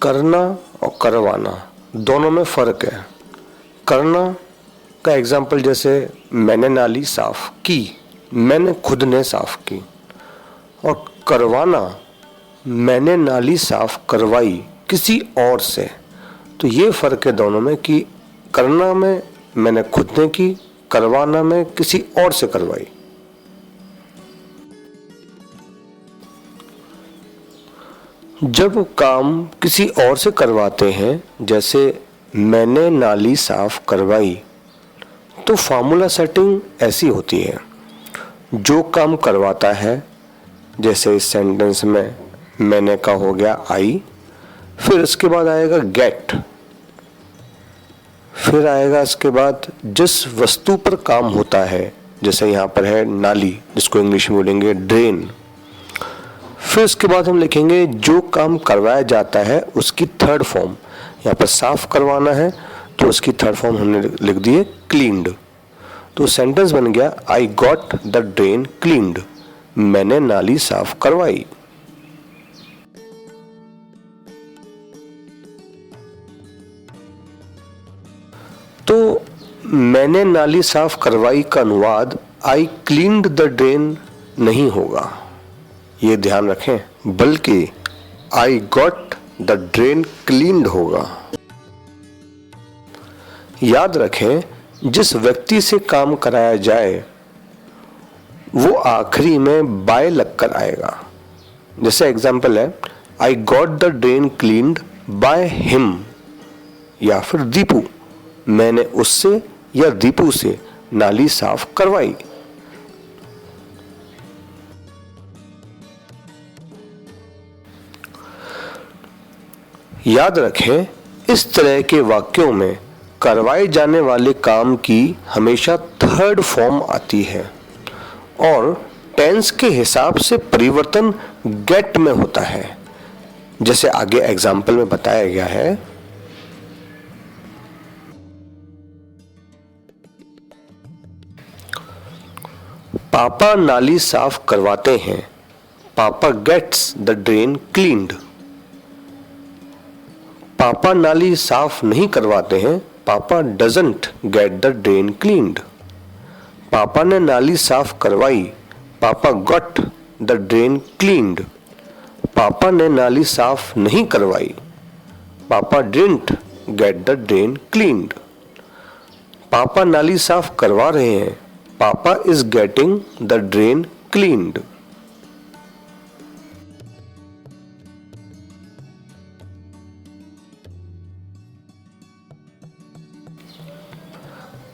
करना और करवाना दोनों में फ़र्क है। करना का एग्जाम्पल जैसे मैंने नाली साफ़ की, मैंने खुद ने साफ़ की। और करवाना, मैंने नाली साफ़ करवाई किसी और से। तो ये फ़र्क है दोनों में कि करना में मैंने खुद ने की, करवाना में किसी और से करवाई। जब काम किसी और से करवाते हैं, जैसे मैंने नाली साफ़ करवाई, तो फार्मूला सेटिंग ऐसी होती है। जो काम करवाता है, जैसे इस सेंटेंस में मैंने का हो गया आई, फिर इसके बाद आएगा गेट, फिर आएगा इसके बाद जिस वस्तु पर काम होता है, जैसे यहाँ पर है नाली, जिसको इंग्लिश में बोलेंगे ड्रेन। फिर इसके बाद हम लिखेंगे जो काम करवाया जाता है उसकी थर्ड फॉर्म। यहाँ पर साफ करवाना है तो उसकी थर्ड फॉर्म हमने लिख दी है क्लीन्ड। तो सेंटेंस बन गया I got the drain cleaned, मैंने नाली साफ करवाई। तो मैंने नाली साफ करवाई का अनुवाद आई क्लीन्ड द ड्रेन नहीं होगा, ये ध्यान रखें, बल्कि I got the drain cleaned होगा। याद रखें, जिस व्यक्ति से काम कराया जाए वो आखिरी में बाय लगकर आएगा। जैसे एग्जाम्पल है I got the drain cleaned by him, या फिर दीपू, मैंने उससे या दीपू से नाली साफ करवाई। याद रखें, इस तरह के वाक्यों में करवाए जाने वाले काम की हमेशा थर्ड फॉर्म आती है और टेंस के हिसाब से परिवर्तन गेट में होता है। जैसे आगे एग्जाम्पल में बताया गया है, पापा नाली साफ करवाते हैं, पापा गेट्स द ड्रेन क्लीन्ड। पापा नाली साफ नहीं करवाते हैं, पापा doesn't get the drain cleaned. पापा ने नाली साफ करवाई, पापा गॉट द ड्रेन क्लीन्ड। पापा ने नाली साफ नहीं करवाई, पापा didn't get the drain cleaned. पापा नाली साफ करवा रहे हैं, पापा is getting the drain cleaned.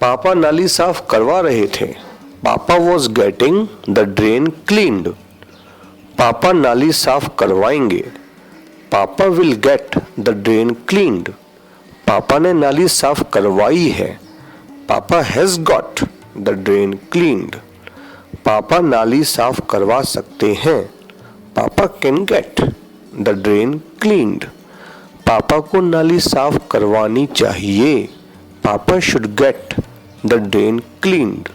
पापा नाली साफ करवा रहे थे, पापा was getting the drain cleaned. पापा नाली साफ करवाएंगे, पापा will get the drain cleaned. पापा ने नाली साफ करवाई है, papa has got the drain cleaned. पापा नाली साफ करवा सकते हैं, पापा can get the drain cleaned. पापा को नाली साफ करवानी चाहिए, papa should get the drain cleaned.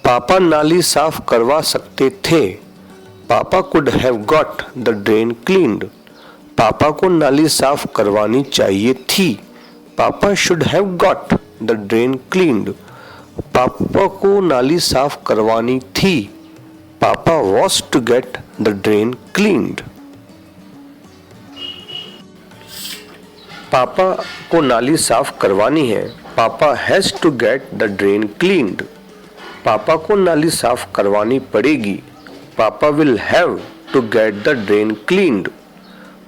पापा नाली साफ करवा सकते थे, papa could have got the drain cleaned. पापा को नाली साफ करवानी चाहिए थी, papa should have got the drain cleaned. पापा को नाली साफ करवानी थी, papa was to get the drain cleaned. पापा को नाली साफ करवानी है, papa has to get the drain cleaned. पापा को नाली साफ करवानी पड़ेगी, papa will have to get the drain cleaned.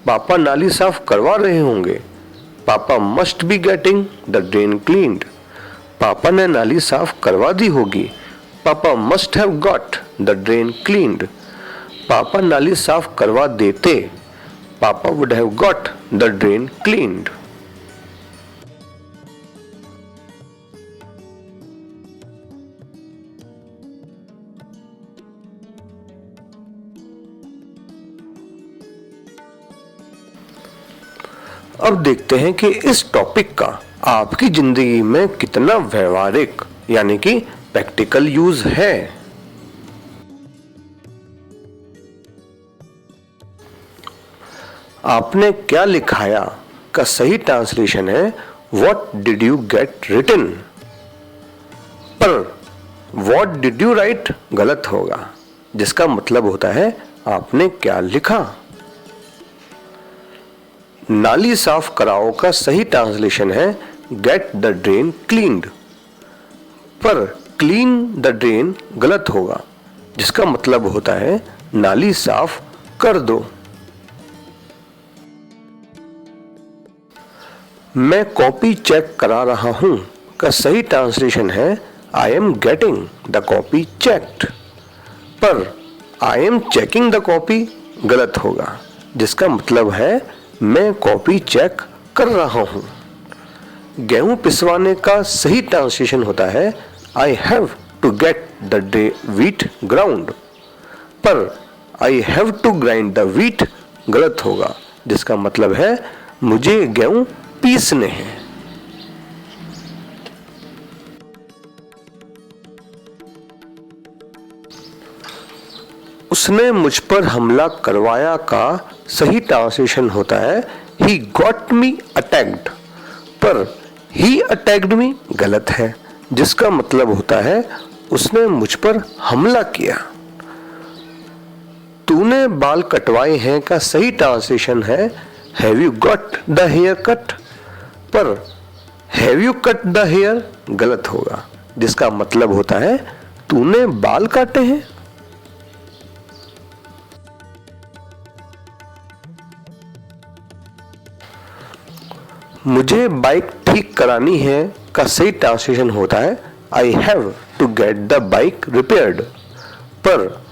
पापा नाली साफ करवा रहे होंगे, papa must be getting the drain cleaned. पापा ने नाली साफ करवा दी होगी, papa must have got the drain cleaned. पापा नाली साफ करवा देते, papa would have got the drain cleaned. अब देखते हैं कि इस टॉपिक का आपकी जिंदगी में कितना व्यवहारिक यानी कि प्रैक्टिकल यूज है। आपने क्या लिखाया का सही ट्रांसलेशन है what did you get written, पर व्हाट डिड यू राइट गलत होगा, जिसका मतलब होता है आपने क्या लिखा। नाली साफ कराओ का सही ट्रांसलेशन है गेट द ड्रेन क्लीन्ड, पर क्लीन द ड्रेन गलत होगा, जिसका मतलब होता है नाली साफ कर दो। मैं कॉपी चेक करा रहा हूं का सही ट्रांसलेशन है I am getting the copy checked, पर I am checking the copy गलत होगा, जिसका मतलब है मैं कॉपी चेक कर रहा हूं। गेहूं पिसवाने का सही ट्रांसलेशन होता है I have to get the wheat ground, पर I have to grind the wheat गलत होगा, जिसका मतलब है मुझे गेहूं पीसने हैं। उसने मुझ पर हमला करवाया का सही ट्रांसलेशन होता है ही गॉट मी अटैक्ड, पर ही अटैक्ड मी गलत है, जिसका मतलब होता है उसने मुझ पर हमला किया। तूने बाल कटवाए हैं का सही ट्रांसलेशन है have you got the hair cut, पर have you cut the hair गलत होगा, जिसका मतलब होता है तूने बाल काटे हैं। मुझे बाइक ठीक करानी है का सही ट्रांसलेशन होता है I have to get the bike repaired, पर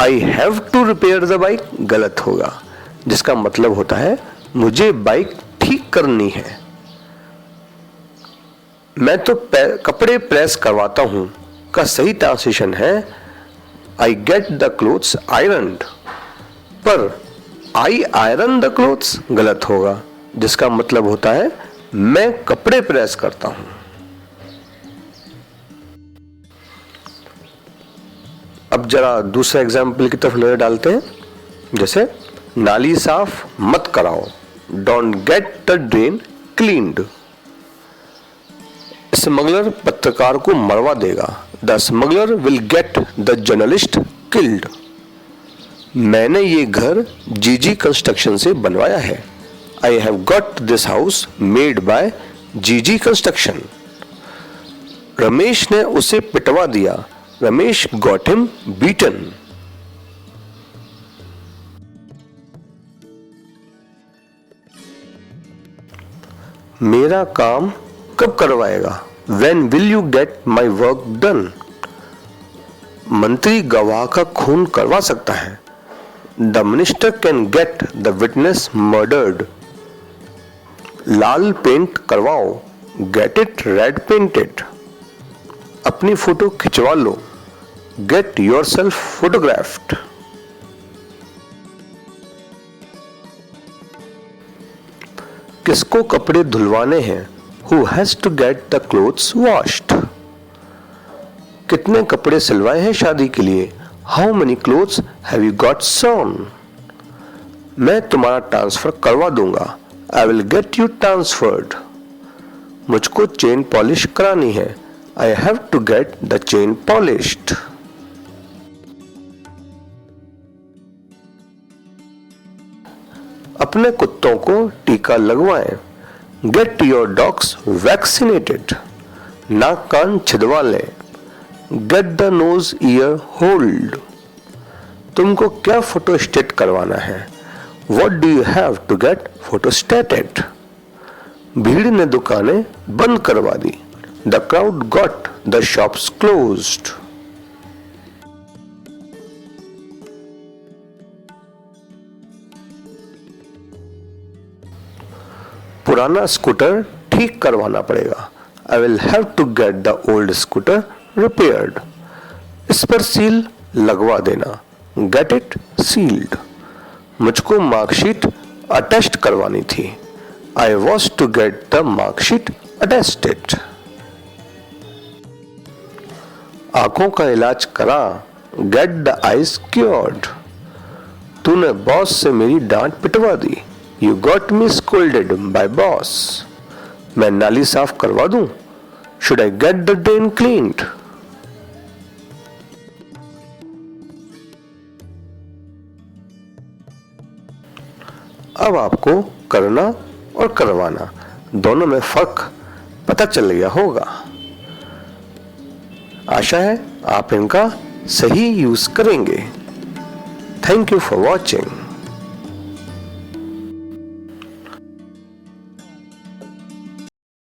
I have to repair the bike गलत होगा, जिसका मतलब होता है मुझे बाइक ठीक करनी है। मैं तो कपड़े प्रेस करवाता हूं का सही ट्रांसलेशन है I get the clothes ironed, पर आई आयरन द क्लोथ्स गलत होगा, जिसका मतलब होता है मैं कपड़े प्रेस करता हूं। अब जरा दूसरे एग्जाम्पल की तरफ नजर डालते हैं। जैसे नाली साफ मत कराओ, don't get the drain cleaned. Smuggler पत्रकार को मरवा देगा, the smuggler will get the journalist killed. मैंने ये घर जीजी कंस्ट्रक्शन से बनवाया है, I have got this house made by जीजी कंस्ट्रक्शन। रमेश ने उसे पिटवा दिया, रमेश गॉट हिम बीटन। मेरा काम कब करवाएगा, When will you get my work done? मंत्री गवाह का खून करवा सकता है, The minister can get the witness murdered. लाल पेंट करवाओ, Get it red painted. अपनी फोटो खिंचवा लो, Get yourself photographed. किसको कपड़े धुलवाने हैं, Who has to get the clothes washed? कितने कपड़े सिलवाए हैं शादी के लिए, How many clothes have you got sewn? मैं तुम्हारा ट्रांसफर करवा दूंगा, I will get you transferred. मुझको चेन पॉलिश करानी है, I have to get the chain polished. अपने कुत्तों को टीका लगवाएं, Get your dogs vaccinated. नाक कान छिदवा लें, Get the nose ear hold. तुमको क्या फोटोस्टेट करवाना है, What do you have to get photostated? भीड़ ने दुकानें बंद करवा दी, The crowd got the shops closed. पुराना स्कूटर ठीक करवाना पड़ेगा, I will have to get the old scooter repaired. इस पर सील लगवा देना, Get it sealed. मुझको मार्कशीट अटेस्ट करवानी थी, I was to get the marksheet attested. आंखों का इलाज करा, Get the eyes cured. तूने बॉस से मेरी डांट पिटवा दी, You got me scolded by boss. मैं नाली साफ करवा दूं? Should I get the drain cleaned? अब आपको करना और करवाना दोनों में फर्क पता चल गया होगा। आशा है आप इनका सही यूज करेंगे। Thank you for watching.